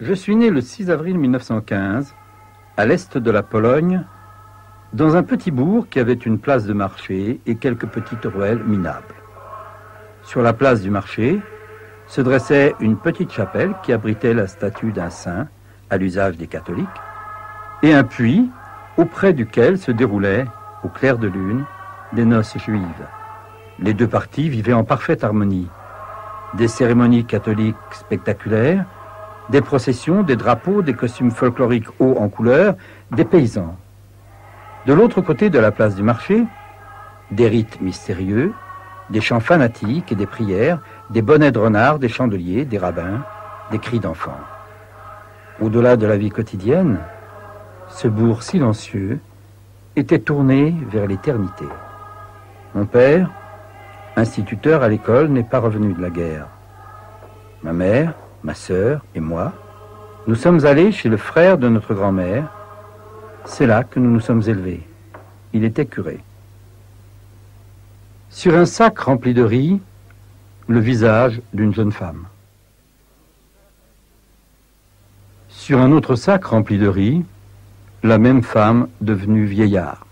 Je suis né le 6 avril 1915, à l'est de la Pologne, dans un petit bourg qui avait une place de marché et quelques petites ruelles minables. Sur la place du marché se dressait une petite chapelle qui abritait la statue d'un saint à l'usage des catholiques et un puits auprès duquel se déroulaient, au clair de lune, des noces juives. Les deux parties vivaient en parfaite harmonie. Des cérémonies catholiques spectaculaires, des processions, des drapeaux, des costumes folkloriques hauts en couleur, des paysans. De l'autre côté de la place du marché, des rites mystérieux, des chants fanatiques et des prières, des bonnets de renard, des chandeliers, des rabbins, des cris d'enfants. Au-delà de la vie quotidienne, ce bourg silencieux était tourné vers l'éternité. Mon père, instituteur à l'école, n'est pas revenu de la guerre. Ma mère, ma sœur et moi, nous sommes allés chez le frère de notre grand-mère. C'est là que nous nous sommes élevés. Il était curé. Sur un sac rempli de riz, le visage d'une jeune femme. Sur un autre sac rempli de riz, la même femme devenue vieillard.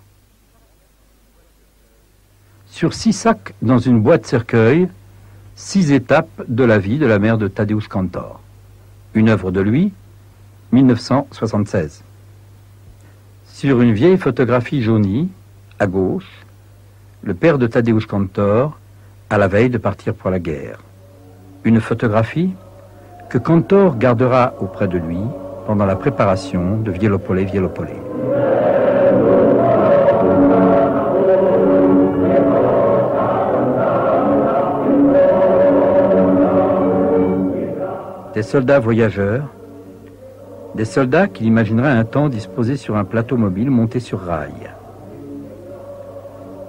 Sur 6 sacs dans une boîte cercueil, 6 étapes de la vie de la mère de Tadeusz Kantor. Une œuvre de lui, 1976. Sur une vieille photographie jaunie, à gauche, le père de Tadeusz Kantor, à la veille de partir pour la guerre. Une photographie que Kantor gardera auprès de lui pendant la préparation de Wielopolė, Wielopolė. Des soldats voyageurs, des soldats qu'il imaginerait un temps disposés sur un plateau mobile monté sur rail.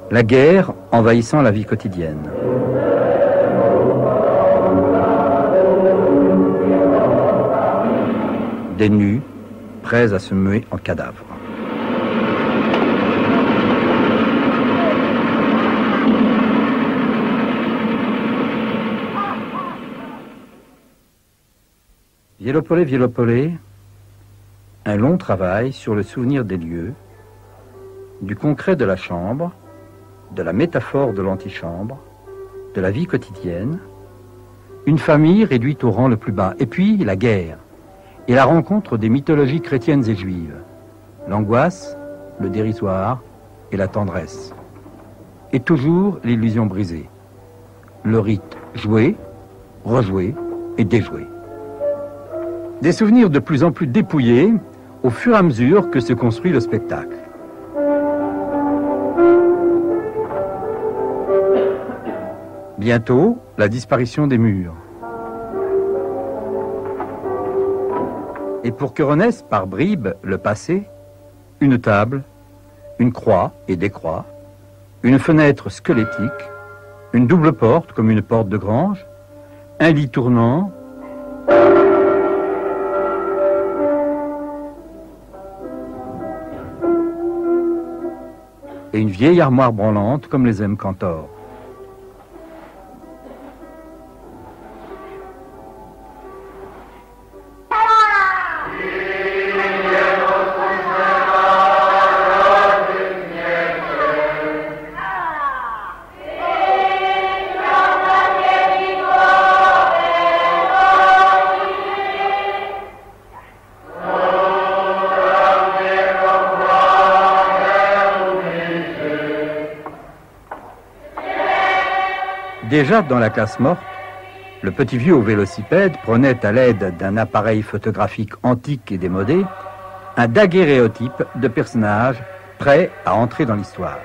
La guerre envahissant la vie quotidienne. Des nus, prêts à se muer en cadavres. Wielopolė, Wielopolė, un long travail sur le souvenir des lieux, du concret de la chambre, de la métaphore de l'antichambre, de la vie quotidienne, une famille réduite au rang le plus bas, et puis la guerre, et la rencontre des mythologies chrétiennes et juives, l'angoisse, le dérisoire et la tendresse, et toujours l'illusion brisée, le rite joué, rejoué et déjoué. Des souvenirs de plus en plus dépouillés au fur et à mesure que se construit le spectacle. Bientôt, la disparition des murs. Et pour que renaisse par bribes le passé, une table, une croix et des croix, une fenêtre squelettique, une double porte comme une porte de grange, un lit tournant, et une vieille armoire branlante comme les aime Kantor. Déjà dans la classe morte, le petit vieux au vélocipède prenait à l'aide d'un appareil photographique antique et démodé un daguerréotype de personnages prêts à entrer dans l'histoire.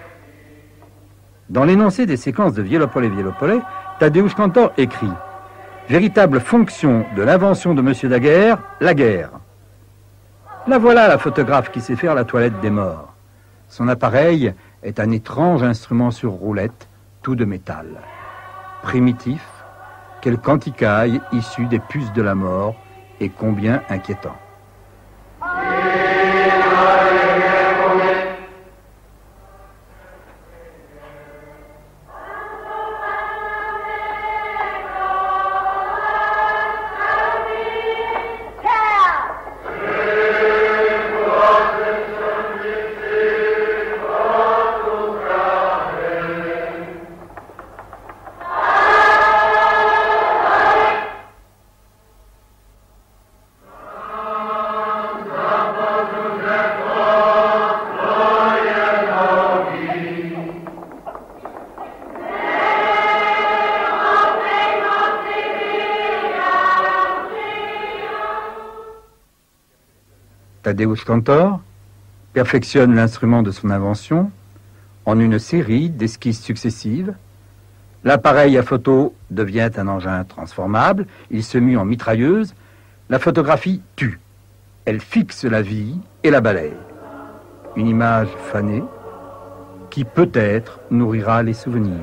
Dans l'énoncé des séquences de Wielopolė, Wielopolė, Tadeusz Kantor écrit « Véritable fonction de l'invention de Monsieur Daguerre, la guerre. » La voilà la photographe qui sait faire la toilette des morts. Son appareil est un étrange instrument sur roulette, tout de métal. Primitif, quelle quanticaille issue des puces de la mort et combien inquiétant. Tadeusz Kantor perfectionne l'instrument de son invention en une série d'esquisses successives. L'appareil à photo devient un engin transformable, il se mue en mitrailleuse. La photographie tue. Elle fixe la vie et la balaye. Une image fanée qui peut-être nourrira les souvenirs.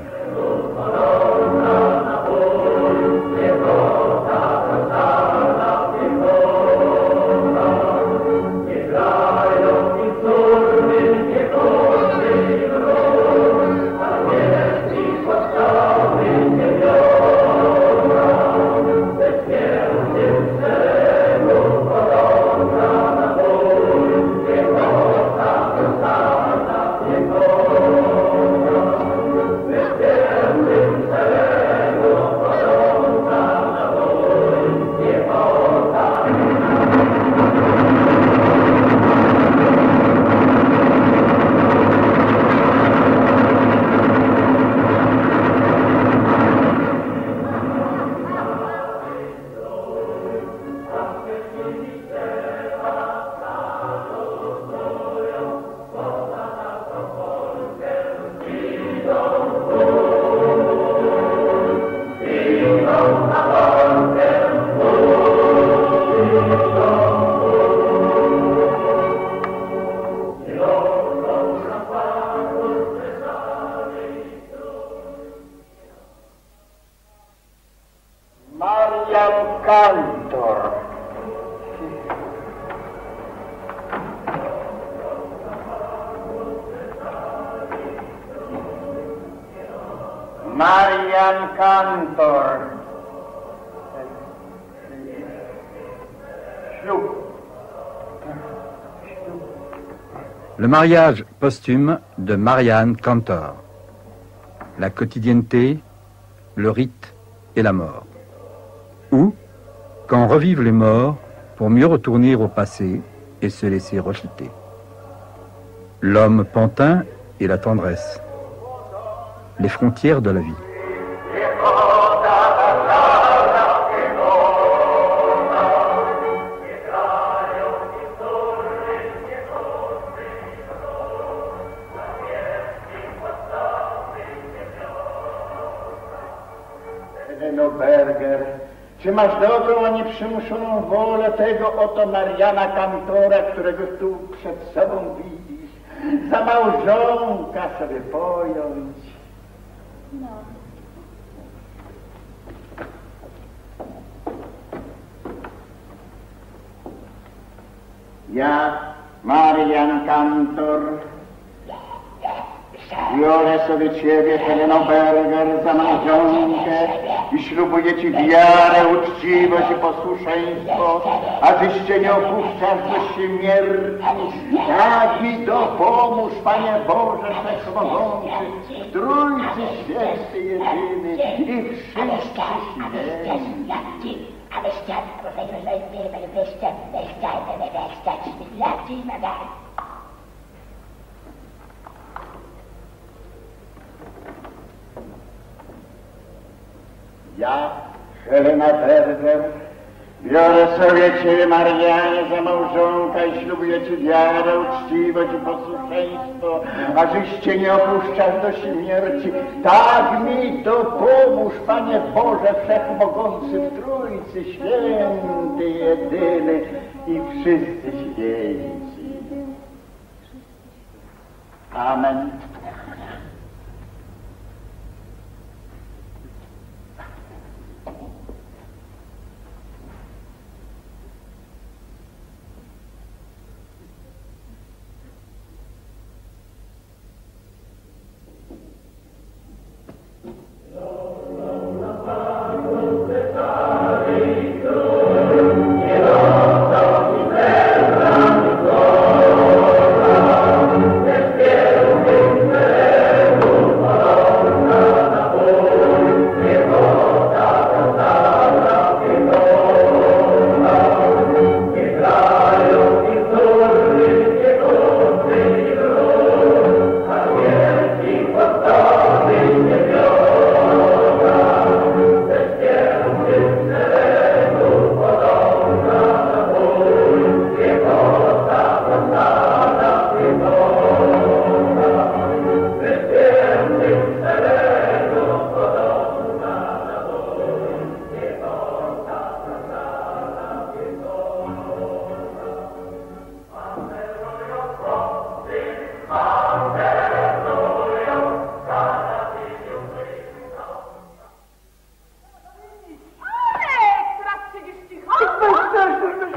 Marian Kantor. Le mariage posthume de Marianne Kantor. La quotidienneté, le rite et la mort. Ou quand revivent les morts pour mieux retourner au passé et se laisser rejeter. L'homme pantin et la tendresse. Les frontières de la vie. Heleno Berger, czy masz dobrą, a nie przymuszoną wolę tego oto Mariana Kantora, którego tu przed sobą widzisz? Za małżonka sobie pojąć. No. Ja, Marian Kantor, biorę sobie ciebie, Heleno Berger, za małżonkę i ślubuję ci wiarę, uczciwość i posłuszeństwo, a tyś cię nie opuszczasz do śmierci. Tak mi dopomóż, Panie Boże Wszechmogący, Trójcy Święty Jedyny i wszyscy święci. Ja, Helena Berger, biorę sobie ciebie, Marianie, za małżonka i ślubuję ci wiarę, uczciwość i posłuszeństwo, a żeś cię nie opuszczasz do śmierci. Tak mi dopomóż, Panie Boże Wszechmogący, w Trójcy Święty Jedyny i wszyscy święci. Amen.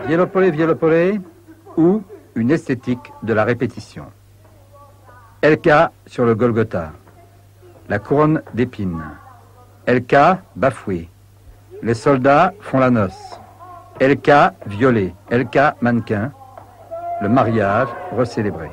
Vielopolé, Vielopolé, ou une esthétique de la répétition. Elka sur le Golgotha, la couronne d'épines. Elka bafoué. Les soldats font la noce. Elka violé. Elka mannequin. Le mariage recélébré.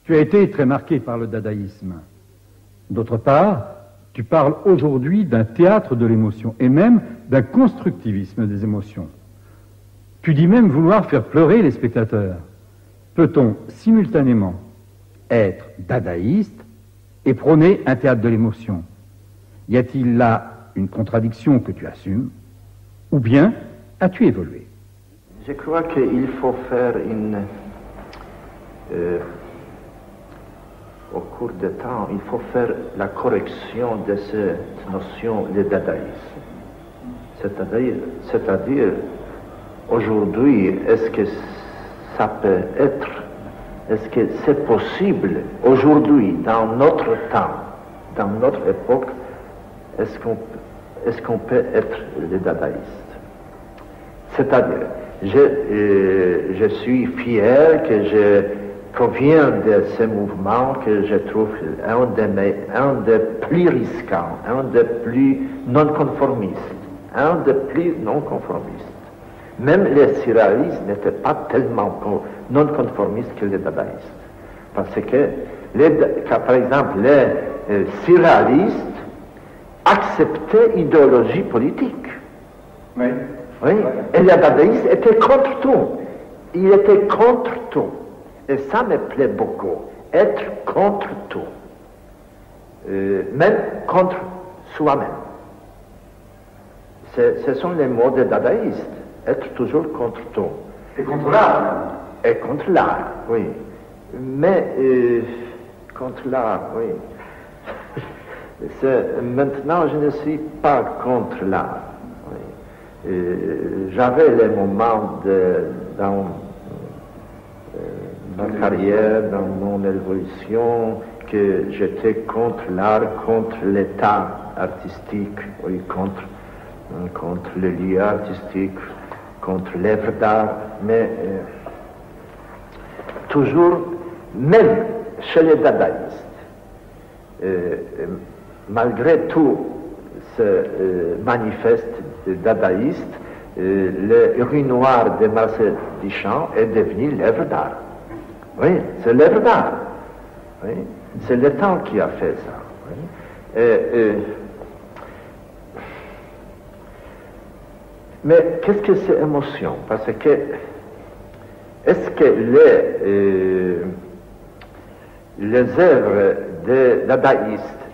Tu as été très marqué par le dadaïsme. D'autre part, tu parles aujourd'hui d'un théâtre de l'émotion et même d'un constructivisme des émotions. Tu dis même vouloir faire pleurer les spectateurs. Peut-on simultanément être dadaïste et prôner un théâtre de l'émotion? Y a-t-il là une contradiction que tu assumes? Ou bien as-tu évolué? Je crois qu'il faut faire au cours du temps, il faut faire la correction de cette notion de dadaïsme. C'est-à-dire aujourd'hui, est-ce que ça peut être, est-ce que c'est possible aujourd'hui, dans notre temps, dans notre époque, est-ce qu'on peut être le dadaïste? C'est-à-dire, je suis fier que je proviens de ce mouvement que je trouve un des plus risquants, un des plus non-conformistes, Même les surréalistes n'étaient pas tellement non conformistes que les dadaïstes. Parce que, par exemple, les surréalistes acceptaient l'idéologie politique. Oui. Oui. Et les dadaïstes étaient contre tout. Ils étaient contre tout. Et ça me plaît beaucoup. Être contre tout. Même contre soi-même. Ce sont les mots des dadaïstes. Être toujours contre tout. Et contre l'art. Et contre l'art, oui. Mais contre l'art, oui. Maintenant, je ne suis pas contre l'art. Oui. J'avais les moments dans ma carrière, dans mon évolution, que j'étais contre l'art, contre l'état artistique, oui, contre le lieu artistique, contre l'œuvre d'art, mais toujours, même chez les dadaïstes, malgré tout ce manifeste dadaïste, le Rue Noire de Marcel Duchamp est devenu l'œuvre d'art. Oui, c'est l'œuvre d'art. Oui. C'est le temps qui a fait ça. Oui. Mais qu'est-ce que c'est émotion? Parce que est-ce que les œuvres des dadaïstes,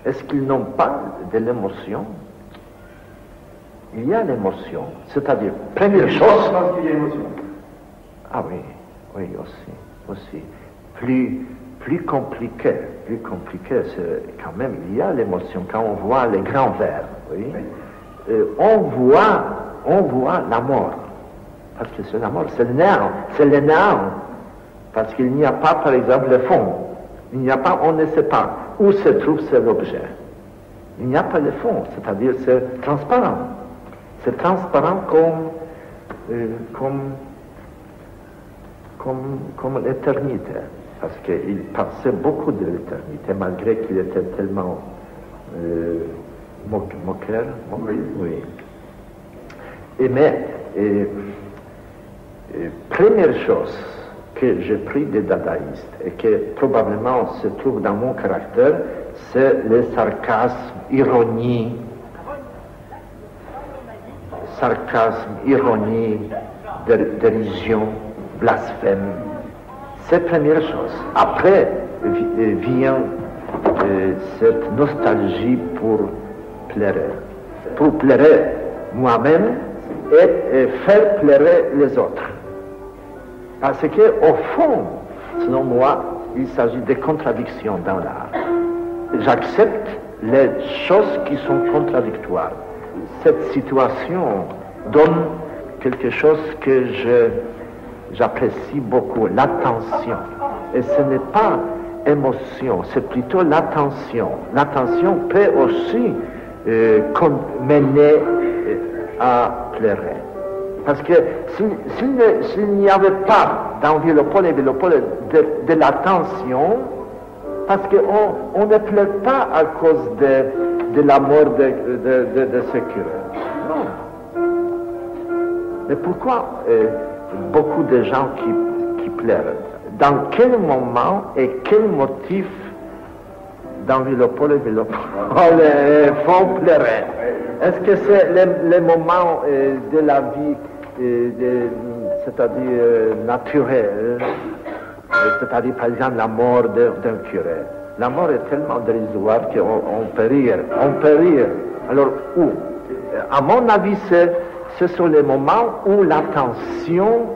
est-ce qu'ils n'ont pas de l'émotion? Il y a l'émotion. C'est-à-dire, première chose. Je pense qu'il y a émotion. Ah oui, oui, aussi. Plus compliqué, c'est quand même, il y a l'émotion. Quand on voit les grands vers, oui. On voit la mort. Parce que c'est la mort, c'est le néant. Parce qu'il n'y a pas, par exemple, le fond. Il n'y a pas, on ne sait pas où se trouve cet objet. Il n'y a pas le fond, c'est-à-dire c'est transparent. C'est transparent comme l'éternité. Parce qu'il passait beaucoup de l'éternité, malgré qu'il était tellement moqueur. Oui. Mais première chose que j'ai pris des dadaïstes et que probablement se trouve dans mon caractère, c'est le sarcasme, ironie, dérision, blasphème. C'est la première chose. Après vient cette nostalgie pour plaire. Pour plaire moi-même et faire plaire les autres. Parce qu'au fond, selon moi, il s'agit de contradictions dans l'art. J'accepte les choses qui sont contradictoires. Cette situation donne quelque chose que j'apprécie beaucoup, l'attention. Et ce n'est pas émotion, c'est plutôt l'attention. L'attention peut aussi mener à pleurer. Parce que s'il n'y avait pas dans Villopol et Villopol de l'attention, parce qu'on ne pleure pas à cause de la mort de ce curé. Non. Mais pourquoi beaucoup de gens qui pleurent? Dans quel moment et quel motif dans Villopol et Villopol font pleurer? Est-ce que c'est le moment de la vie, c'est-à-dire naturelle, c'est-à-dire par exemple la mort d'un curé? La mort est tellement dérisoire qu'on peut rire. Alors où? À mon avis, ce sont les moments où la tension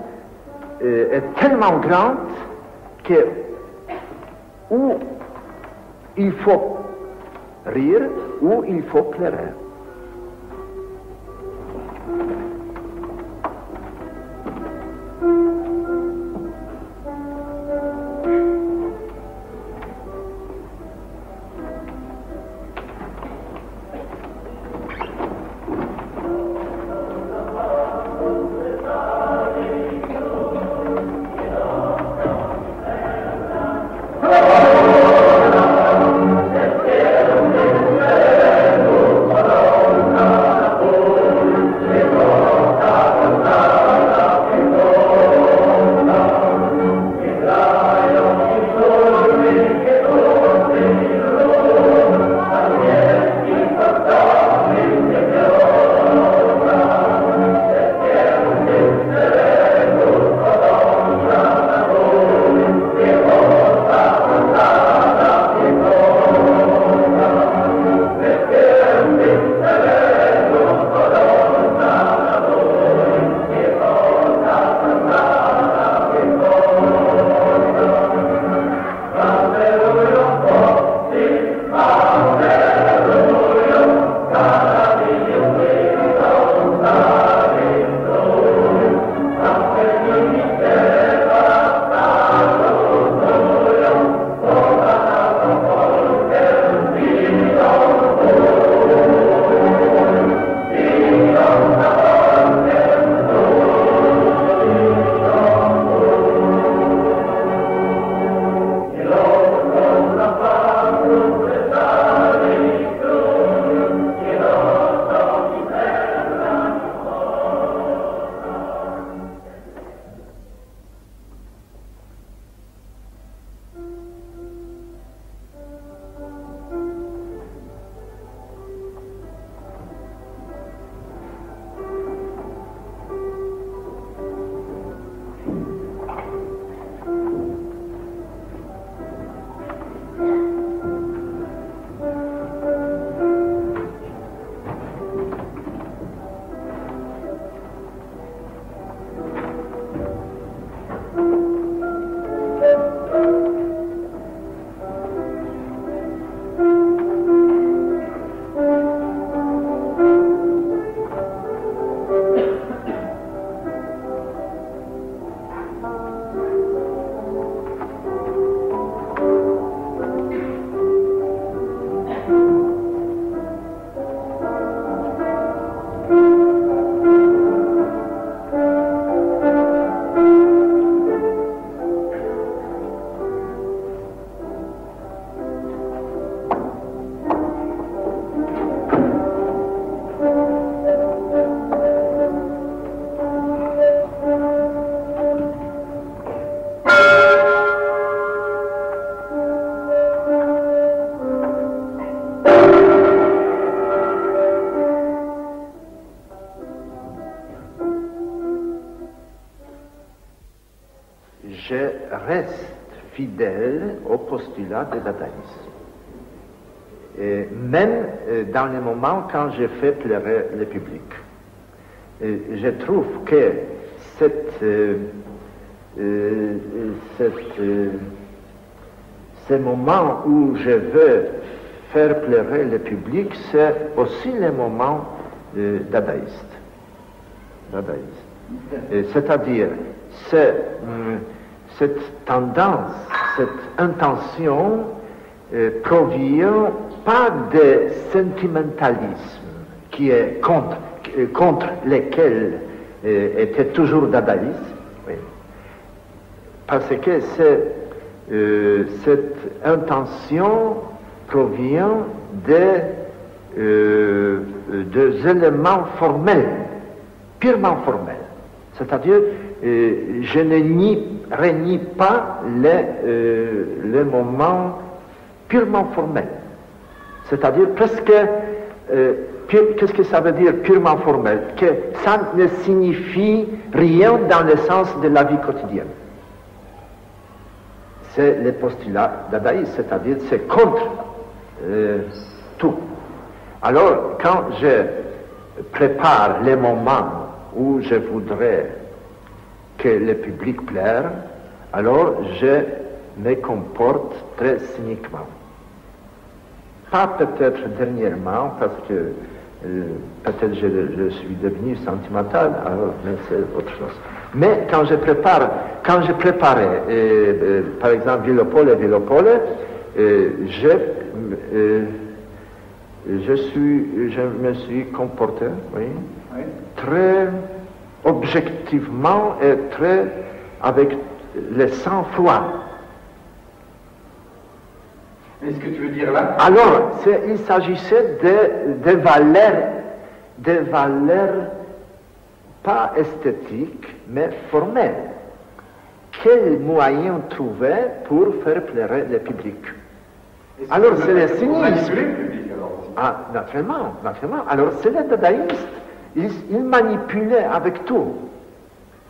est tellement grande que où il faut rire, où il faut pleurer. je reste fidèle au postulat du dadaïsme. Et même dans les moments quand je fais pleurer le public. Je trouve que ce moment où je veux faire pleurer le public, c'est aussi le moment dadaïste. C'est-à-dire, cette tendance, cette intention provient pas de sentimentalisme qui est contre lequel était toujours dadaïsme, oui. Parce que cette intention provient des éléments formels, purement formels. C'est-à-dire, je ne renie pas les moments purement formels. C'est-à-dire presque, qu'est-ce que ça veut dire purement formel? Que ça ne signifie rien dans le sens de la vie quotidienne. C'est le postulat dadaïste, c'est-à-dire c'est contre tout. Alors, quand je prépare les moments où je voudrais que le public pleure, alors je me comporte très cyniquement. Pas peut-être dernièrement, parce que peut-être je suis devenu sentimental, alors, mais c'est autre chose. Mais quand je préparais, par exemple, Villopole, je me suis comporté, oui, très objectivement et très avec le sang-froid. Mais ce que tu veux dire là? Alors, il s'agissait de valeurs pas esthétiques, mais formelles. Quel moyen trouver pour faire pleurer le public? Alors, c'est le cynisme. Ah, naturellement. Alors, c'est les dadaïstes. Ils manipulaient avec tout.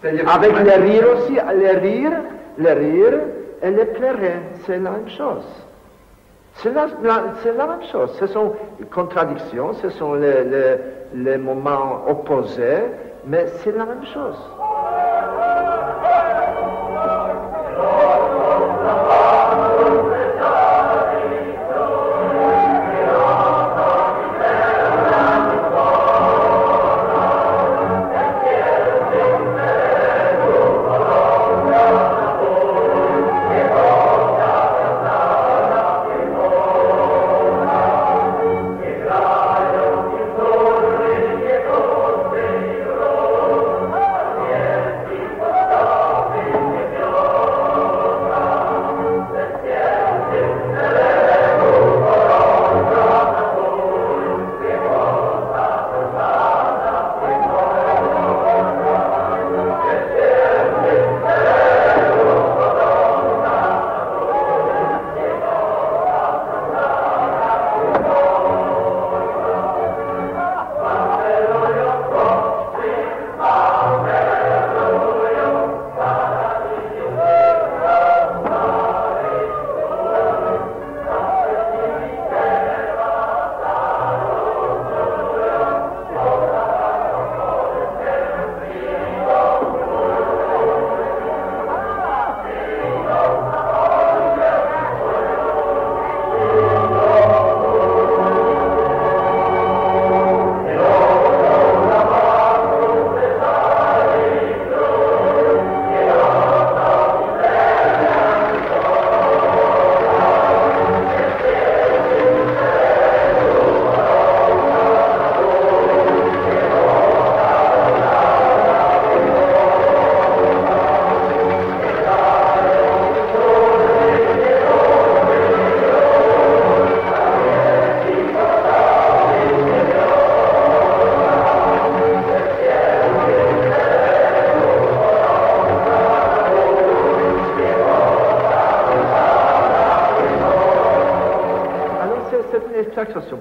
Avec les rires aussi, les rires et les pleurer, c'est la même chose. C'est la même chose. Ce sont les contradictions, ce sont les moments opposés, mais c'est la même chose.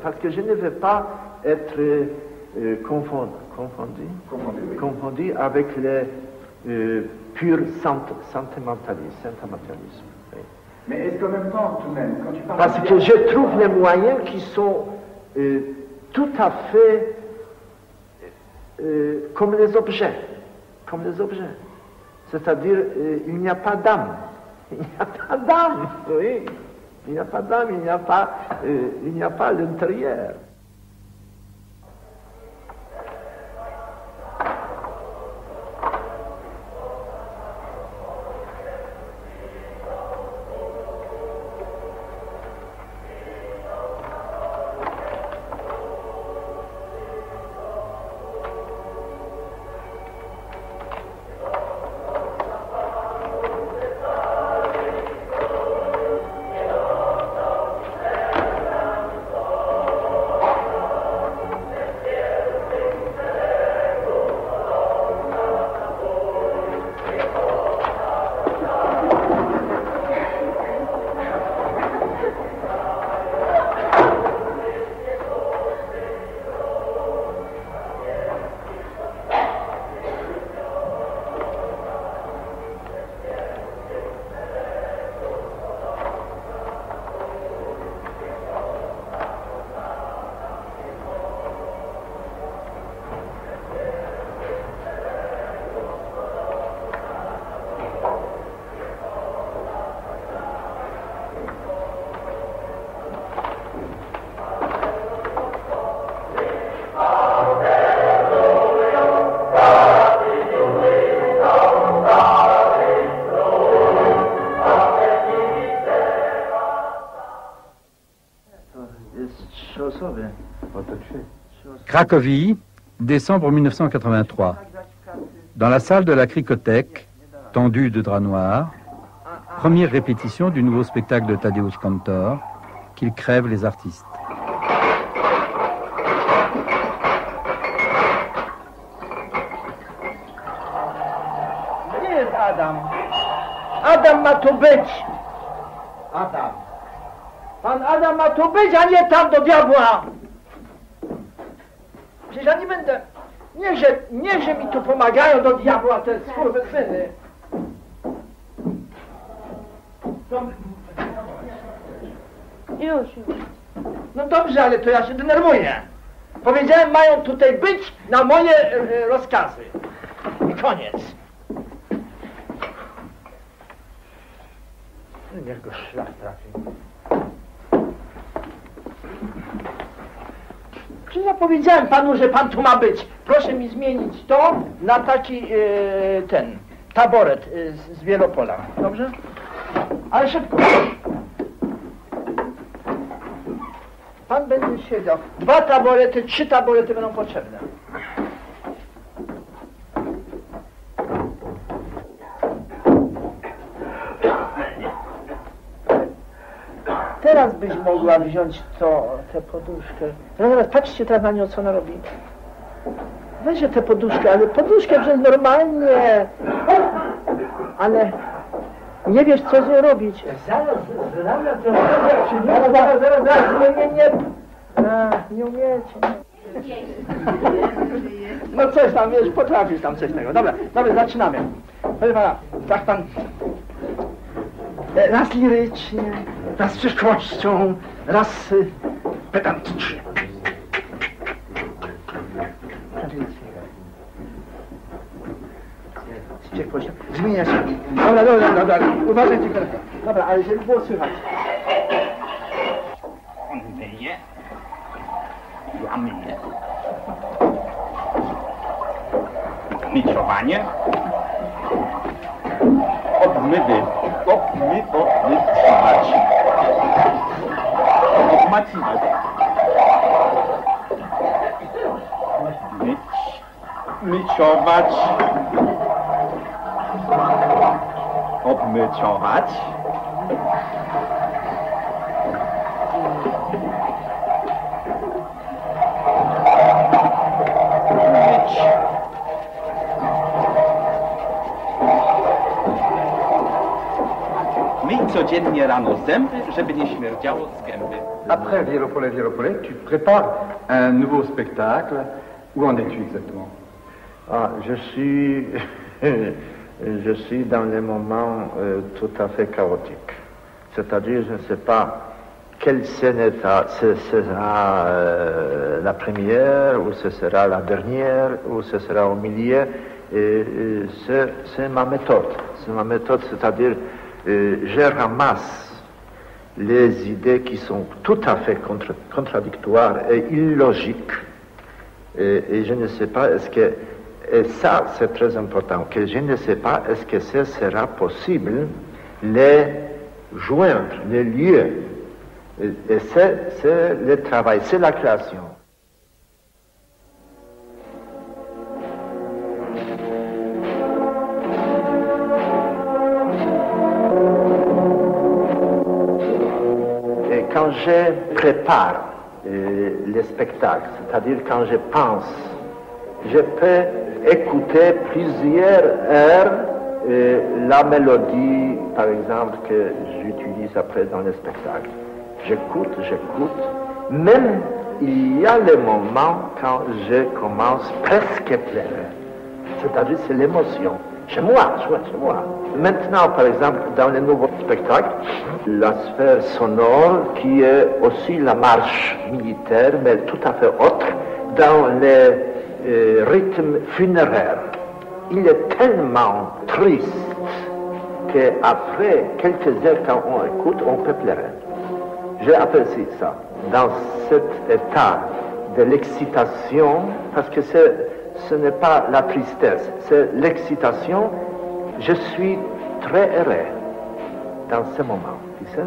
Parce que je ne veux pas être confondu avec pur sentimentalisme. Oui. Mais est-ce qu'en même temps, tout de même, quand tu parles... Parce que je trouve les moyens qui sont tout à fait comme les objets. C'est-à-dire, il n'y a pas d'âme. Il n'y a pas d'âme, oui. Il n'y a pas d'âme, il n'y a pas l'intérieur. Cracovie, décembre 1983. Dans la salle de la Cricothèque, tendue de drap noir, première répétition du nouveau spectacle de Tadeusz Kantor, qu'il crève les artistes. Gdzie jest Adam? Adam ma tu być! Adam. Pan Adam ma tu być, a nie tam do diabła! Przecież ja nie będę... Niechże mi tu pomagają do diabła te skurwysyny. Już. No dobrze, ale to ja się denerwuję. Powiedziałem, mają tutaj być na moje rozkazy. I koniec. Niech go szlak trafi. Przecież ja powiedziałem panu, że pan tu ma być. Proszę mi zmienić to na taki taboret z Wielopola. Dobrze? Ale szybko. Pan będzie siedział. 2 taborety, 3 taborety będą potrzebne. Teraz byś mogła wziąć tę poduszkę. Zaraz, patrzcie teraz na nią, co ona robi. Weźcie tę poduszkę, ale poduszkę wziąć normalnie. Ale nie wiesz, co z nią robić. Zaraz, nie umiecie. No coś tam, wiesz, potrafisz tam coś tego. Dobra, zaczynamy. Proszę pana, tak pan... Raz lirycznie, raz z przyszłością, raz pedantycznie. Z ciepłością. Zmienia się. Dobra. Uważajcie, kolega. Dobra, ale żeby było słychać. On myje. Ja myję. Miczowanie. Obmywać. Obmaciwać. Myciować. Obmyciować. Myj codziennie rano zęby, żeby nie śmierdziało z gęby. Après Violopollet, tu prépares un nouveau spectacle. Où en es-tu exactement? Je suis Je suis dans les moments tout à fait chaotiques. C'est-à-dire, je ne sais pas quelle scène ce sera la première, ou ce sera la dernière, ou ce sera au milieu. C'est ma méthode. C'est ma méthode, c'est-à-dire, je ramasse les idées qui sont tout à fait contradictoires et illogiques. Et je ne sais pas, est-ce que, et ça c'est très important, que je ne sais pas, est-ce que ce sera possible les joindre, les lieux. Et c'est le travail, c'est la création. Et quand je prépare les spectacles, c'est-à-dire quand je pense, je peux écouter plusieurs heures la mélodie, par exemple, que j'utilise après dans les spectacles. J'écoute, même il y a le moment quand je commence presque à pleurer. C'est-à-dire c'est l'émotion. Chez moi. Maintenant, par exemple, dans les nouveaux spectacles, la sphère sonore qui est aussi la marche militaire, mais tout à fait autre, dans les rythmes funéraires. Il est tellement triste qu'après quelques heures, quand on écoute, on peut pleurer. J'ai apprécié ça. Dans cet état de l'excitation, parce que ce n'est pas la tristesse, c'est l'excitation, je suis très heureux dans ce moment. Tu sais?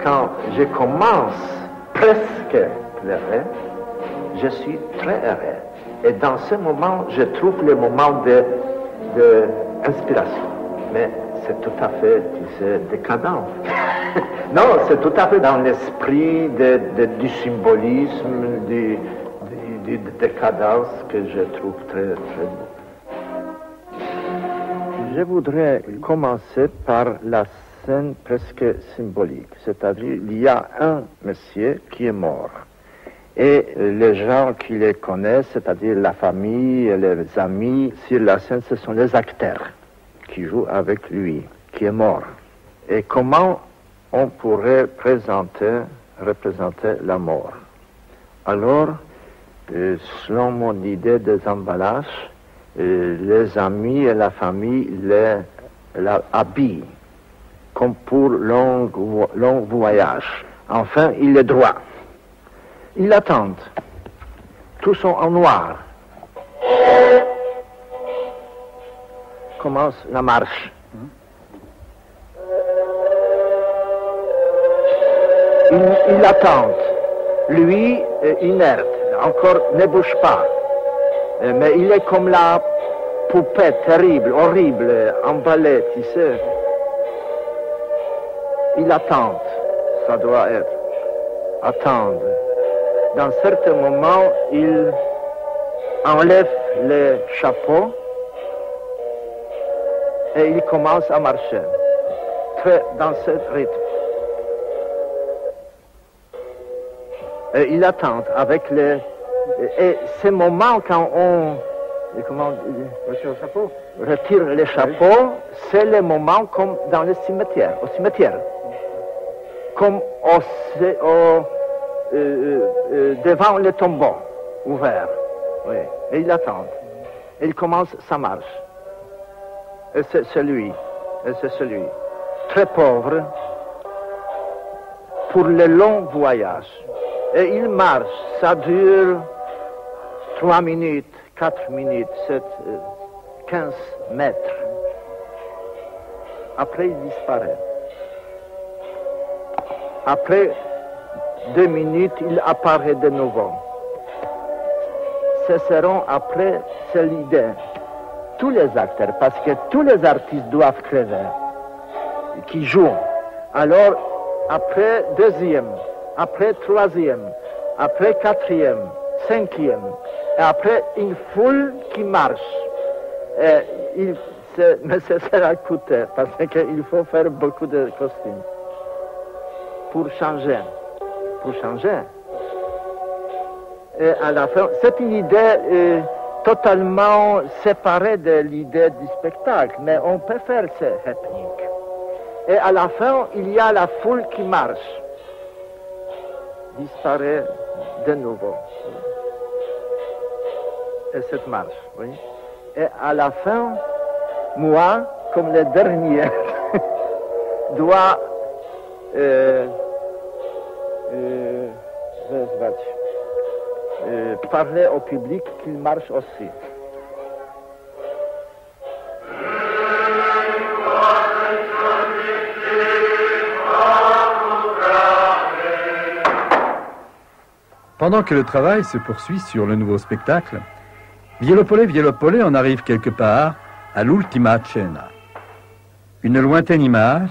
Quand je commence presque à pleurer, je suis très heureux. Et dans ce moment, je trouve le moment d'inspiration. Mais c'est tout à fait, tu sais, décadent. Non, c'est tout à fait dans l'esprit du symbolisme, de décadence que je trouve très, très beau. Je voudrais commencer par la scène presque symbolique, c'est-à-dire il y a un monsieur qui est mort. Et les gens qui les connaissent, c'est-à-dire la famille, les amis, sur la scène, ce sont les acteurs qui jouent avec lui, qui est mort. Et comment on pourrait représenter la mort? Alors, selon mon idée des emballages, les amis et la famille l'habillent, comme pour long voyage. Enfin, il est droit. Ils l'attendent. Tous sont en noir. Commence la marche. Ils attendent. Lui est inerte, encore ne bouge pas. Mais il est comme la poupée terrible, horrible, emballée, tu sais. Il attend. Ça doit être. Attendre. Dans certains moments, il enlève le chapeau et il commence à marcher. Dans ce rythme. Et il attend avec les... Et ces moments quand on... retire les chapeaux, c'est le moment comme dans le cimetière, au cimetière. Comme devant le tombeau ouvert. Oui. Et il attend. Et il commence sa marche. Et c'est celui. Très pauvre pour le long voyage. Et il marche. Ça dure 3 minutes, 4 minutes, 15 mètres. Après, il disparaît. Après 2 minutes, il apparaît de nouveau. Ce seront après, c'est l'idée. Tous les acteurs, parce que tous les artistes doivent crever, qui jouent. Alors, après 2e, après 3e, après 4e, 5e, et après une foule qui marche. Mais ce sera coûteux, parce qu'il faut faire beaucoup de costumes pour changer. Et à la fin, c'est une idée totalement séparé de l'idée du spectacle, mais on peut faire ce happening. Et à la fin, il y a la foule qui marche, disparaît de nouveau. Et cette marche, oui. Et à la fin, moi, comme le dernier, dois parler au public qu'il marche aussi. Pendant que le travail se poursuit sur le nouveau spectacle, Vielopolé, Vielopolé en arrive quelque part à l'Ultima Cena. Une lointaine image,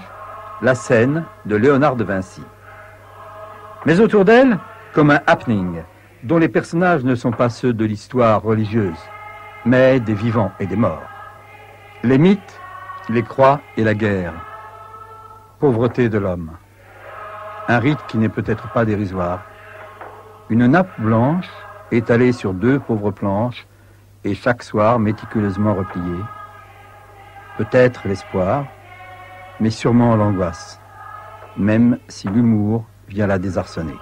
la scène de Léonard de Vinci. Mais autour d'elle, comme un happening, dont les personnages ne sont pas ceux de l'histoire religieuse, mais des vivants et des morts. Les mythes, les croix et la guerre. Pauvreté de l'homme. Un rite qui n'est peut-être pas dérisoire. Une nappe blanche étalée sur 2 pauvres planches et chaque soir méticuleusement repliée. Peut-être l'espoir, mais sûrement l'angoisse, même si l'humour vient la désarçonner.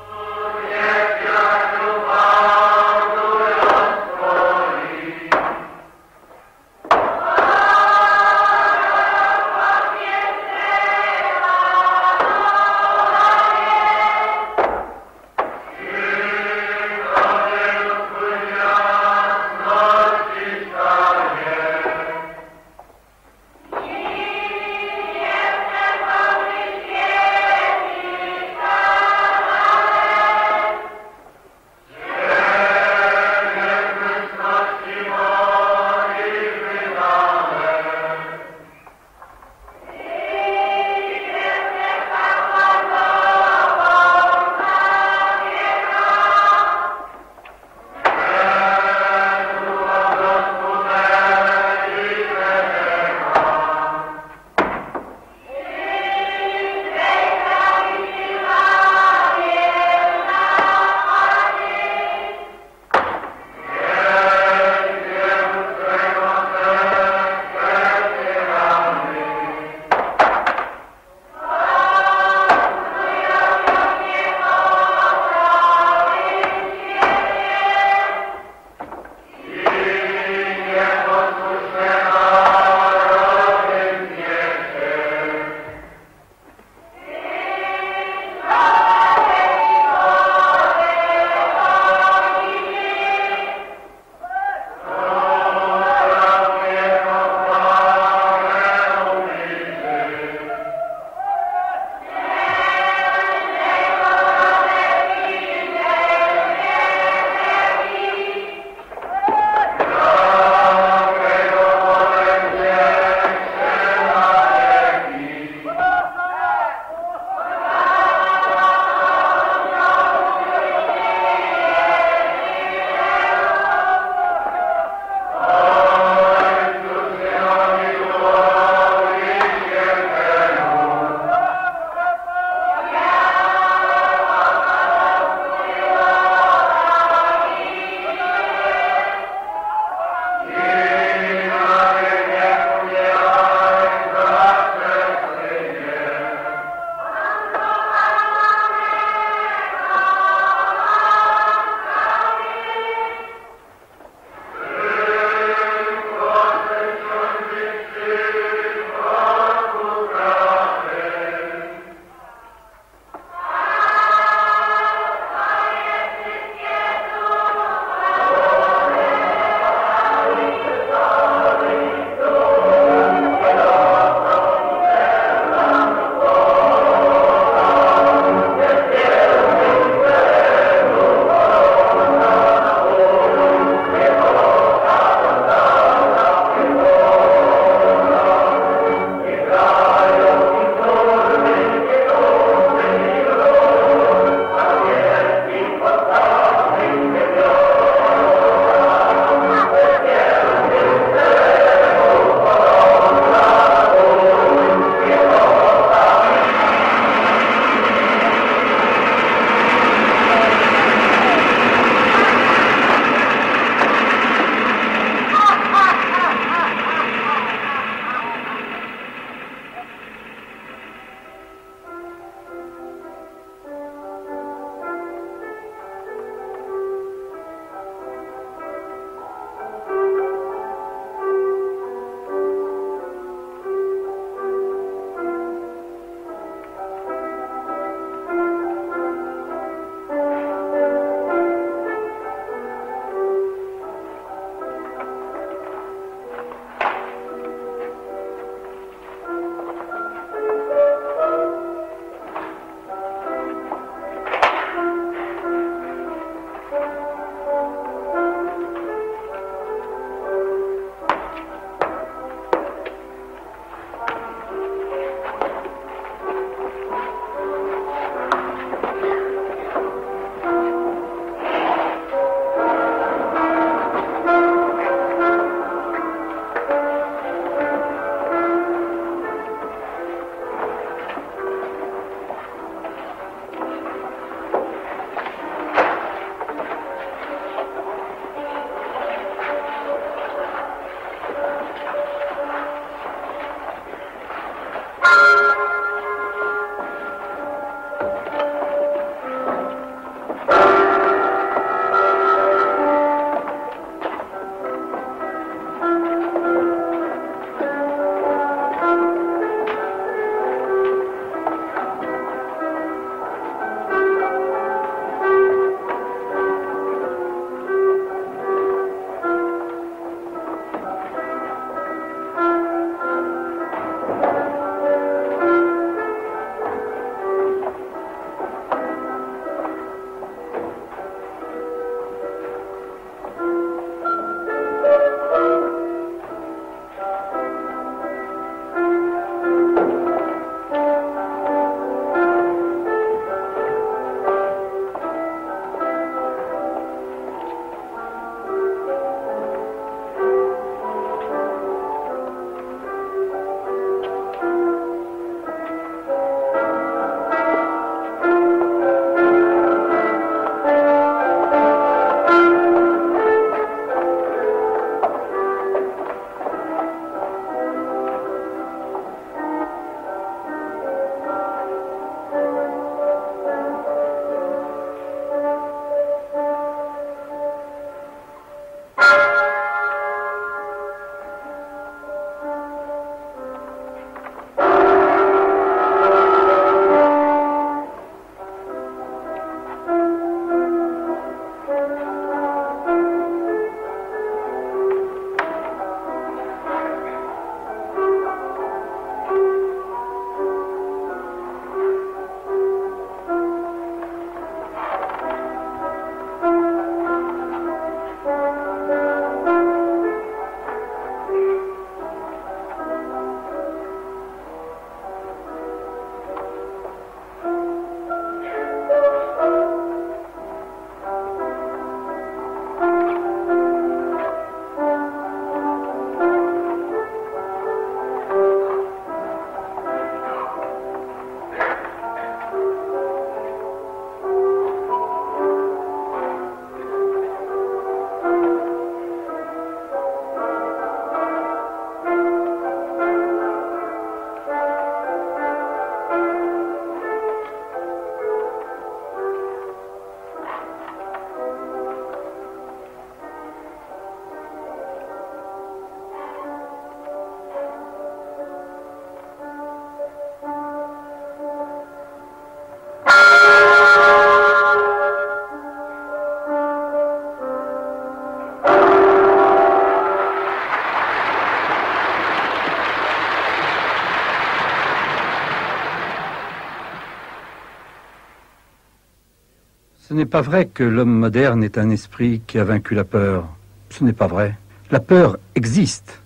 Ce n'est pas vrai que l'homme moderne est un esprit qui a vaincu la peur. Ce n'est pas vrai. La peur existe.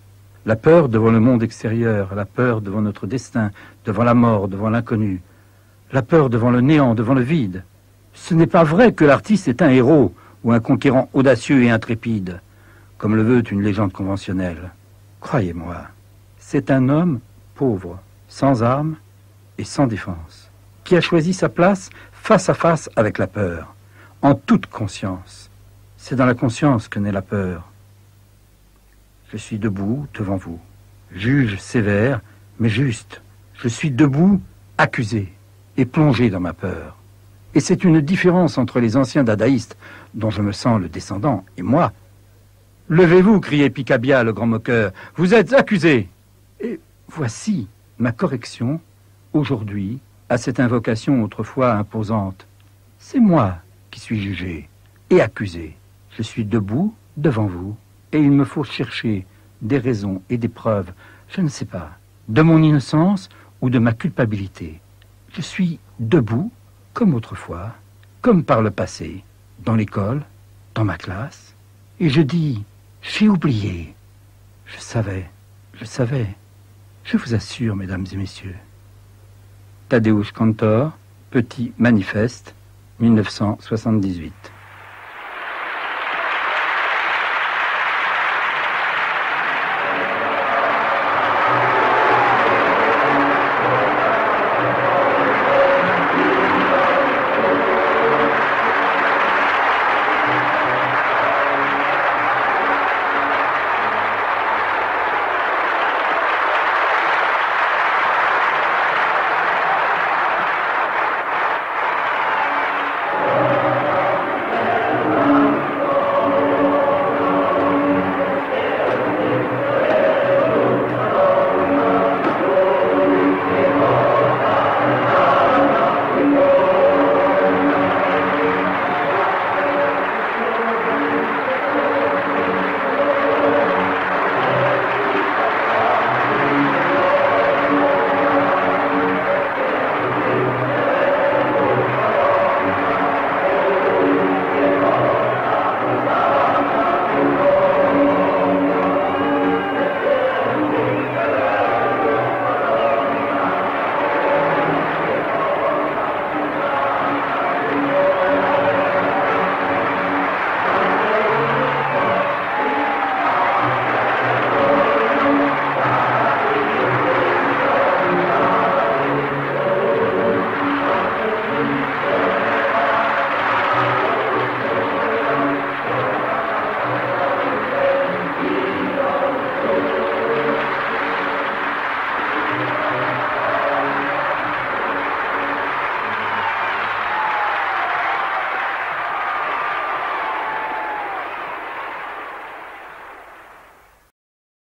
La peur devant le monde extérieur, la peur devant notre destin, devant la mort, devant l'inconnu. La peur devant le néant, devant le vide. Ce n'est pas vrai que l'artiste est un héros ou un conquérant audacieux et intrépide, comme le veut une légende conventionnelle. Croyez-moi, c'est un homme pauvre, sans armes et sans défense, qui a choisi sa place face à face avec la peur, en toute conscience. C'est dans la conscience que naît la peur. Je suis debout devant vous, juge sévère, mais juste. Je suis debout, accusé, et plongé dans ma peur. Et c'est une différence entre les anciens dadaïstes, dont je me sens le descendant, et moi. Levez-vous, criait Picabia, le grand moqueur, vous êtes accusé. Et voici ma correction, aujourd'hui, à cette invocation autrefois imposante. C'est moi qui suis jugé et accusé. Je suis debout devant vous, et il me faut chercher des raisons et des preuves, je ne sais pas, de mon innocence ou de ma culpabilité. Je suis debout, comme autrefois, comme par le passé, dans l'école, dans ma classe, et je dis, j'ai oublié. Je savais, je vous assure, mesdames et messieurs. Tadeusz Kantor, Petit Manifeste, 1978.